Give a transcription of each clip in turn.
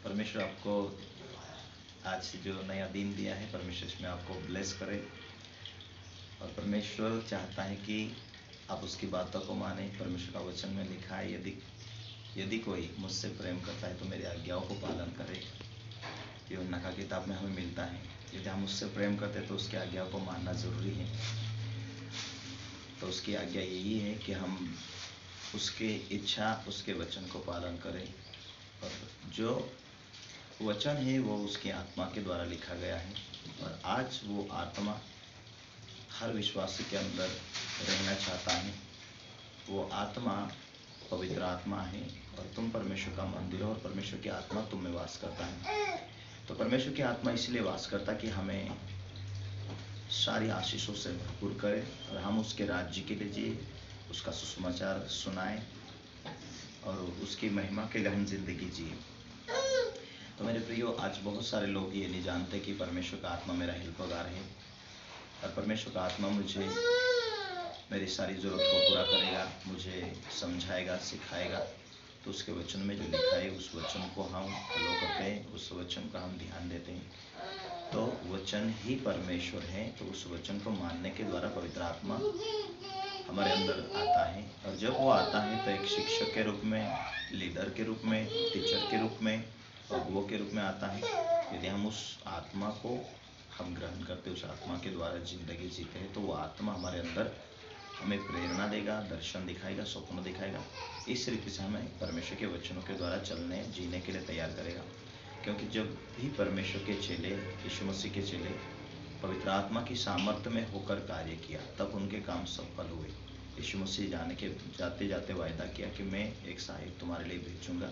परमेश्वर आपको आज जो नया दिन दिया है, परमेश्वर इसमें आपको ब्लेस करे। और परमेश्वर चाहता है कि आप उसकी बातों को माने। परमेश्वर का वचन में लिखा है, यदि कोई मुझसे प्रेम करता है तो मेरी आज्ञाओं को पालन करे। यूहन्ना का किताब में हमें मिलता है, यदि हम उससे प्रेम करते हैं तो उसकी आज्ञाओं को मानना जरूरी है। तो उसकी आज्ञा यही है कि हम उसकी इच्छा, उसके वचन को पालन करें। और जो वचन है वो उसकी आत्मा के द्वारा लिखा गया है, और आज वो आत्मा हर विश्वासी के अंदर रहना चाहता है। वो आत्मा पवित्र आत्मा है, और तुम परमेश्वर का मंदिर हो, और परमेश्वर की आत्मा तुम में वास करता है। तो परमेश्वर की आत्मा इसलिए वास करता कि हमें सारी आशीषों से भरपूर करे, और हम उसके राज्य के लिए जिए, उसका सुसमाचार सुनाएं, और उसकी महिमा के लिए हम जिंदगी जिए। तो मेरे प्रियो, आज बहुत सारे लोग ये नहीं जानते कि परमेश्वर का आत्मा मेरा हेल्पगार है, और परमेश्वर का आत्मा मुझे मेरी सारी ज़रूरत को पूरा करेगा, मुझे समझाएगा, सिखाएगा। तो उसके वचन में जो लिखा है उस वचन को हम फॉलो करते हैं, उस वचन का हम ध्यान देते हैं। तो वचन ही परमेश्वर है, तो उस वचन को मानने के द्वारा पवित्र आत्मा हमारे अंदर आता है। और जब वो आता है तो एक शिक्षक के रूप में, लीडर के रूप में, टीचर के रूप में, अगुओं के रूप में आता है। यदि हम उस आत्मा को हम ग्रहण करते, उस आत्मा के द्वारा जिंदगी जीते हैं, तो वो आत्मा हमारे अंदर हमें प्रेरणा देगा, दर्शन दिखाएगा, स्वप्न दिखाएगा। इस रीति से हमें परमेश्वर के वचनों के द्वारा चलने, जीने के लिए तैयार करेगा। क्योंकि जब भी परमेश्वर के चेले, यीशु मसीह के चेले पवित्र आत्मा की सामर्थ्य में होकर कार्य किया, तब उनके काम सफल हुए। यीशु मसीह जाते जाते वायदा किया कि मैं एक सहायक तुम्हारे लिए भेजूंगा,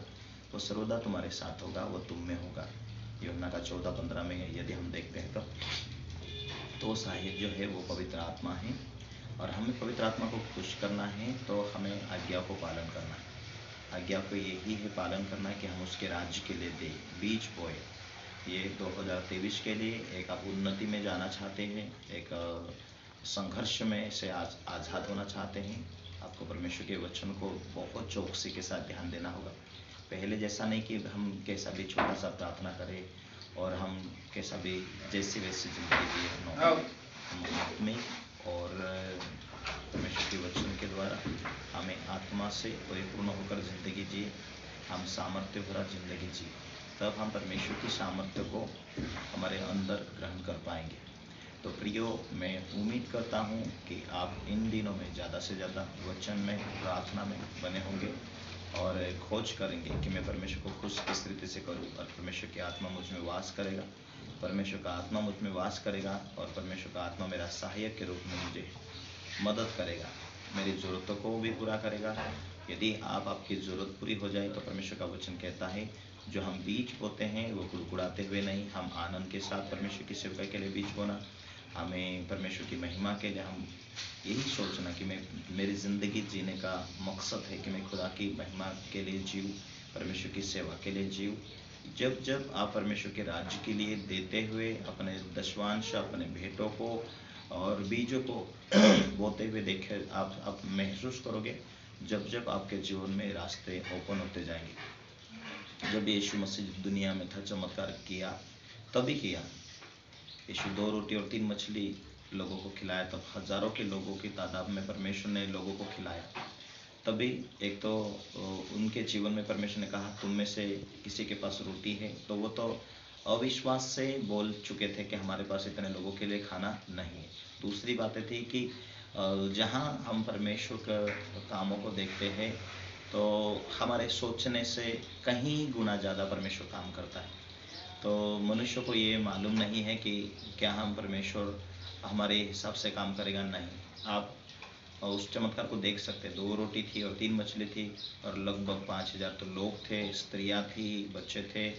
वो सर्वदा तुम्हारे साथ होगा, वो तुम में होगा। यूहन्ना का 14:15 में यदि हम देखते हैं तो सहायक जो है वो पवित्र आत्मा है। और हमें पवित्र आत्मा को खुश करना है तो हमें आज्ञा को पालन करना है। आज्ञा को यही है पालन करना है कि हम उसके राज्य के लिए दे बीज बोए। ये 2023 के लिए एक आप उन्नति में जाना चाहते हैं, एक संघर्ष में से आज़ाद होना चाहते हैं, आपको परमेश्वर के वचन को बहुत चौकसी के साथ ध्यान देना होगा। पहले जैसा नहीं कि हम कैसा भी छोटा सा प्रार्थना करें और हम कैसा भी जैसी वैसी जिंदगी जिए। में और परमेश्वर के वचन के द्वारा हमें आत्मा से परिपूर्ण होकर जिंदगी जिए, हम सामर्थ्य भरा जिंदगी जिए, तब हम परमेश्वर की सामर्थ्य को हमारे अंदर ग्रहण कर पाएंगे। तो प्रियो, मैं उम्मीद करता हूँ कि आप इन दिनों में ज़्यादा से ज़्यादा वचन में, प्रार्थना में बने होंगे और खोज करेंगे कि मैं परमेश्वर को खुश किस रीति से करूँ, और परमेश्वर की आत्मा मुझ में वास करेगा। परमेश्वर का आत्मा मुझ में वास करेगा, और परमेश्वर का आत्मा मेरा सहायक के रूप में मुझे मदद करेगा, मेरी ज़रूरतों को भी पूरा करेगा। यदि आपकी ज़रूरत पूरी हो जाए तो परमेश्वर का वचन कहता है, जो हम बीज बोते हैं वो कुड़कुड़ाते हुए नहीं, हम आनंद के साथ परमेश्वर की सेवा के लिए बीज बोना। हमें परमेश्वर की महिमा के लिए हम यही सोचना कि मेरी ज़िंदगी जीने का मकसद है कि मैं खुदा की महिमा के लिए जीऊँ, परमेश्वर की सेवा के लिए जीऊँ। जब आप परमेश्वर के राज्य के लिए देते हुए अपने दशवांश, अपने भेंटों को और बीजों को बोते हुए देखे, आप महसूस करोगे जब आपके जीवन में रास्ते ओपन होते जाएंगे। जब यीशु मसीह दुनिया में था, चमत्कार किया, तभी किया। यीशु 2 रोटी और 3 मछली लोगों को खिलाया, तब हजारों के लोगों की तादाद में परमेश्वर ने लोगों को खिलाया। तभी एक तो उनके जीवन में परमेश्वर ने कहा, तुम में से किसी के पास रोटी है, तो वो तो अविश्वास से बोल चुके थे कि हमारे पास इतने लोगों के लिए खाना नहीं है। दूसरी बातें थी कि जहाँ हम परमेश्वर के कामों को देखते हैं तो हमारे सोचने से कहीं गुना ज़्यादा परमेश्वर काम करता है। तो मनुष्य को ये मालूम नहीं है कि क्या हम परमेश्वर हमारे हिसाब से काम करेगा। नहीं, आप उस चमत्कार को देख सकते। 2 रोटी थी और 3 मछली थी, और लगभग 5000 तो लोग थे, स्त्रियां थी, बच्चे थे,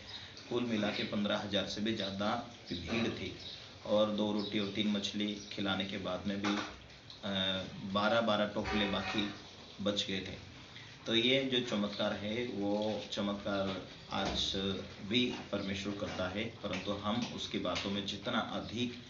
कुल मिला के 15,000 से भी ज़्यादा भीड़ थी। और 2 रोटी और 3 मछली खिलाने के बाद में भी 12-12 टोकले बाकी बच गए थे। तो ये जो चमत्कार है वो चमत्कार आज भी परमेश्वर करता है, परंतु हम उसकी बातों में जितना अधिक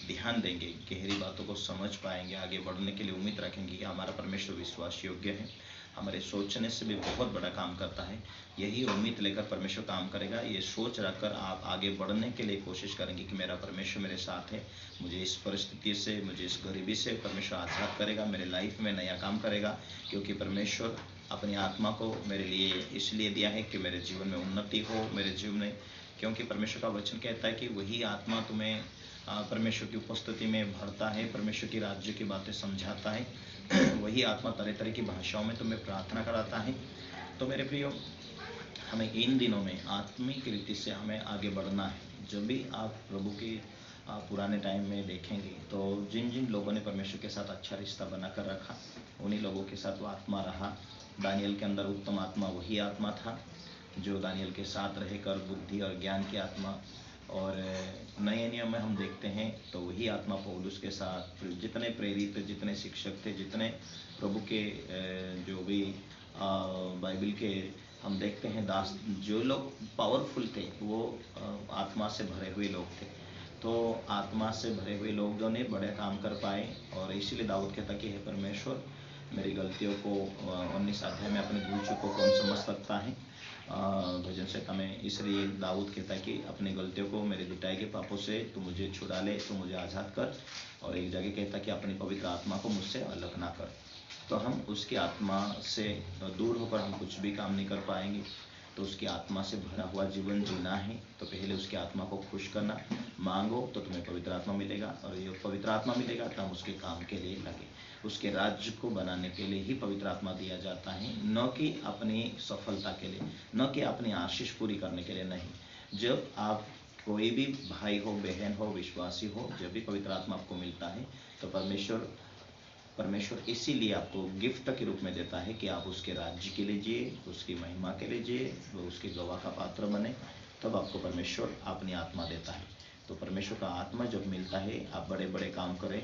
ध्यान देंगे, गहरी बातों को समझ पाएंगे, आगे बढ़ने के लिए उम्मीद रखेंगे कि हमारा परमेश्वर विश्वास योग्य है। हमारे सोचने से भी बहुत बड़ा काम करता है। यही उम्मीद लेकर परमेश्वर काम करेगा। ये सोच रखकर आप आगे बढ़ने के लिए कोशिश करेंगे कि मेरा परमेश्वर मेरे साथ है, मुझे इस परिस्थिति से, मुझे इस गरीबी से परमेश्वर आज़ाद करेगा, मेरे लाइफ में नया काम करेगा, क्योंकि परमेश्वर अपनी आत्मा को मेरे लिए इसलिए दिया है कि मेरे जीवन में उन्नति हो, मेरे जीवन में, क्योंकि परमेश्वर का वचन कहता है कि वही आत्मा तुम्हें परमेश्वर की उपस्थिति में भरता है, परमेश्वर की राज्य की बातें समझाता है। वही आत्मा तरह तरह की भाषाओं में तुम्हें प्रार्थना कराता है। तो मेरे प्रियो, हमें इन दिनों में आत्मिक रीति से हमें आगे बढ़ना है। जब भी आप प्रभु की पुराने टाइम में देखेंगे तो जिन जिन लोगों ने परमेश्वर के साथ अच्छा रिश्ता बनाकर रखा, उन्हीं लोगों के साथ वो आत्मा रहा। दानियल के अंदर उत्तम आत्मा वही आत्मा था जो दानियल के साथ रहकर बुद्धि और ज्ञान की आत्मा, और नए नियम में हम देखते हैं तो वही आत्मा पौलुस के साथ, जितने प्रेरित, जितने शिक्षक थे, जितने प्रभु के जो भी बाइबल के हम देखते हैं दास, जो लोग पावरफुल थे वो आत्मा से भरे हुए लोग थे। तो आत्मा से भरे हुए लोगों ने बड़े काम कर पाए, और इसीलिए दाऊद कहता कि हे परमेश्वर, मेरी गलतियों को 19 अध्याय में अपनी भूल चूकों को कौन समझ सकता है। भजन संहिता में इसलिए दाऊद कहता है कि अपनी गलतियों को, मेरे जुटाए के पापों से तू मुझे छुड़ा ले, तू मुझे आज़ाद कर। और एक जगह कहता है कि अपनी पवित्र आत्मा को मुझसे अलग ना कर। तो हम उसकी आत्मा से दूर होकर हम कुछ भी काम नहीं कर पाएंगे। तो उसकी आत्मा से भरा हुआ जीवन जीना है तो पहले उसकी आत्मा को खुश करना। मांगो तो तुम्हें पवित्र आत्मा मिलेगा, और ये पवित्र आत्मा मिलेगा तो हम उसके काम के लिए लगे। उसके राज्य को बनाने के लिए ही पवित्र आत्मा दिया जाता है, न कि अपनी सफलता के लिए, न कि अपनी आशीष पूरी करने के लिए नहीं। जब आप कोई भी भाई हो, बहन हो, विश्वासी हो, जब भी पवित्र आत्मा आपको मिलता है तो परमेश्वर इसीलिए आपको गिफ्ट के रूप में देता है कि आप उसके राज्य के लिए जिए, उसकी महिमा के लिए जिए, वो उसके गवाह का पात्र बने। तब आपको परमेश्वर अपनी आत्मा देता है। तो परमेश्वर का आत्मा जब मिलता है, आप बड़े बड़े काम करें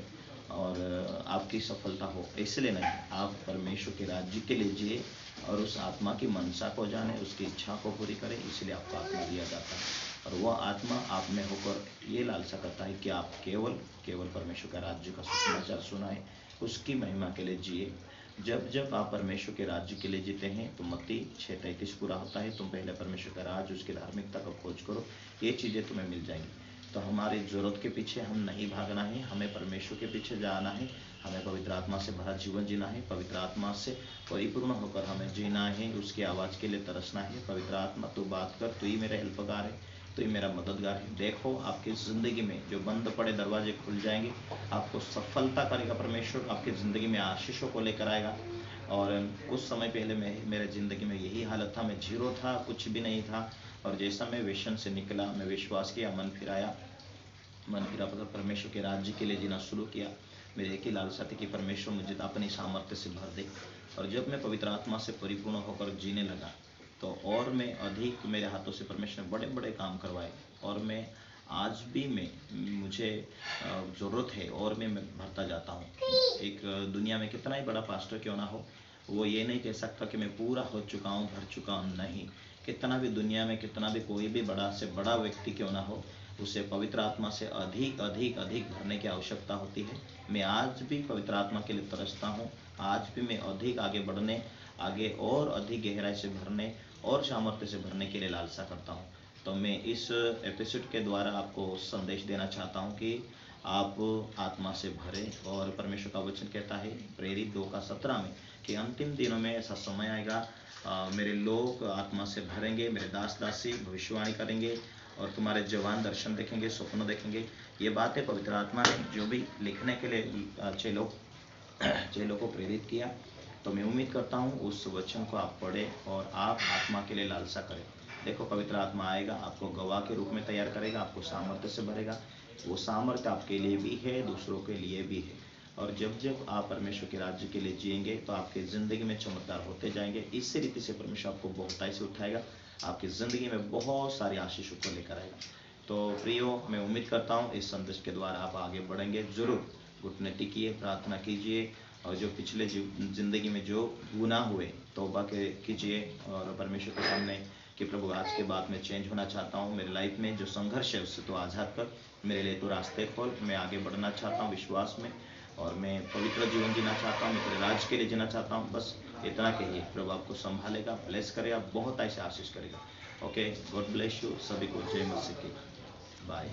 और आपकी सफलता हो, इसलिए नहीं, आप परमेश्वर के राज्य के लिए जिए और उस आत्मा की मनसा को जाने, उसकी इच्छा को पूरी करें। इसलिए आपको आत्मा दिया जाता है, और वह आत्मा आप में होकर ये लालसा करता है कि आप केवल परमेश्वर का राज्य का सुसमाचार सुनाएं, उसकी महिमा के लिए जिए। जब जब आप परमेश्वर के राज्य के लिए जीते हैं तो मत्ती 6:33 पूरा होता है, तुम पहले परमेश्वर का राज्य, उसकी धार्मिकता का खोज करो, ये चीज़ें तुम्हें मिल जाएंगी। तो हमारी ज़रूरत के पीछे हम नहीं भागना है, हमें परमेश्वर के पीछे जाना है। हमें पवित्र आत्मा से भरा जीवन जीना है, पवित्र आत्मा से परिपूर्ण होकर हमें जीना है, उसकी आवाज़ के लिए तरसना है। पवित्र आत्मा तू बात कर, तू ही मेरा हेल्पगार है, तो ये मेरा मददगार है। देखो आपकी ज़िंदगी में जो बंद पड़े दरवाजे खुल जाएंगे, आपको सफलता करेगा परमेश्वर, आपकी ज़िंदगी में आशीषों को लेकर आएगा। और कुछ समय पहले मेरे ज़िंदगी में यही हालत था, मैं जीरो था, कुछ भी नहीं था। और जैसा मैं व्यसन से निकला, मैं विश्वास किया, मन फिरा मतलब परमेश्वर के राज्य के लिए जीना शुरू किया। मेरे एक ही लालसा थी कि परमेश्वर मुझे अपनी सामर्थ्य से भर दे। और जब मैं पवित्र आत्मा से परिपूर्ण होकर जीने लगा तो और मैं अधिक, मेरे हाथों से परमेश्वर ने बड़े बड़े काम करवाए, और मैं आज भी मुझे ज़रूरत है और मैं भरता जाता हूँ। एक दुनिया में कितना ही बड़ा पास्टर क्यों ना हो, वो ये नहीं कह सकता कि मैं पूरा हो चुका हूँ, भर चुका हूँ। नहीं, कितना भी दुनिया में, कितना भी कोई भी बड़ा से बड़ा व्यक्ति क्यों ना हो, उसे पवित्र आत्मा से अधिक अधिक अधिक भरने की आवश्यकता होती है। मैं आज भी पवित्र आत्मा के लिए तरसता हूँ। आज भी मैं अधिक आगे बढ़ने, आगे और अधिक गहराई से भरने और सामर्थ्य से भरने के लिए लालसा करता हूँ। तो मैं इस एपिसोड के द्वारा आपको संदेश देना चाहता हूँ कि आप आत्मा से भरे। और परमेश्वर का वचन कहता है प्रेरित 2:17 में कि अंतिम दिनों में ऐसा समय आएगा, मेरे लोग आत्मा से भरेंगे, मेरे दास दासी भविष्यवाणी करेंगे, और तुम्हारे जवान दर्शन देखेंगे, स्वप्न देखेंगे। ये बातें पवित्र आत्मा ने जो भी लिखने के लिए चेलों को प्रेरित किया। तो मैं उम्मीद करता हूँ उस वचन को आप पढ़ें और आप आत्मा के लिए लालसा करें। देखो पवित्र आत्मा आएगा, आपको गवाह के रूप में तैयार करेगा, आपको सामर्थ्य से भरेगा। वो सामर्थ्य आपके लिए भी है, दूसरों के लिए भी है। और जब जब आप परमेश्वर के राज्य के लिए जिएंगे तो आपकी ज़िंदगी में चमत्कार होते जाएंगे। इसी रीति से परमेश्वर आपको बहुताई से उठाएगा, आपकी ज़िंदगी में बहुत सारी आशीषों को लेकर आएगा। तो प्रियो, मैं उम्मीद करता हूँ इस संदेश के द्वारा आप आगे बढ़ेंगे। ज़रूर घुटने टिकिए, प्रार्थना कीजिए, और जो पिछले ज़िंदगी में जो गुनाह हुए तौबा कीजिए और परमेश्वर के सामने कि प्रभु आज के बाद मैं चेंज होना चाहता हूँ, मेरे लाइफ में जो संघर्ष है उससे तो आज़ाद कर, मेरे लिए तो रास्ते खोल, मैं आगे बढ़ना चाहता हूँ विश्वास में, और मैं पवित्र जीवन जीना चाहता हूँ, मैं तेरे राज्य के लिए जीना चाहता हूँ। बस इतना कहिए, प्रभु आपको संभालेगा, ब्लेस करेगा, बहुत ऐसे आशीष करेगा। ओके, गॉड ब्लेस यू, सभी को जय मसीह की, बाय।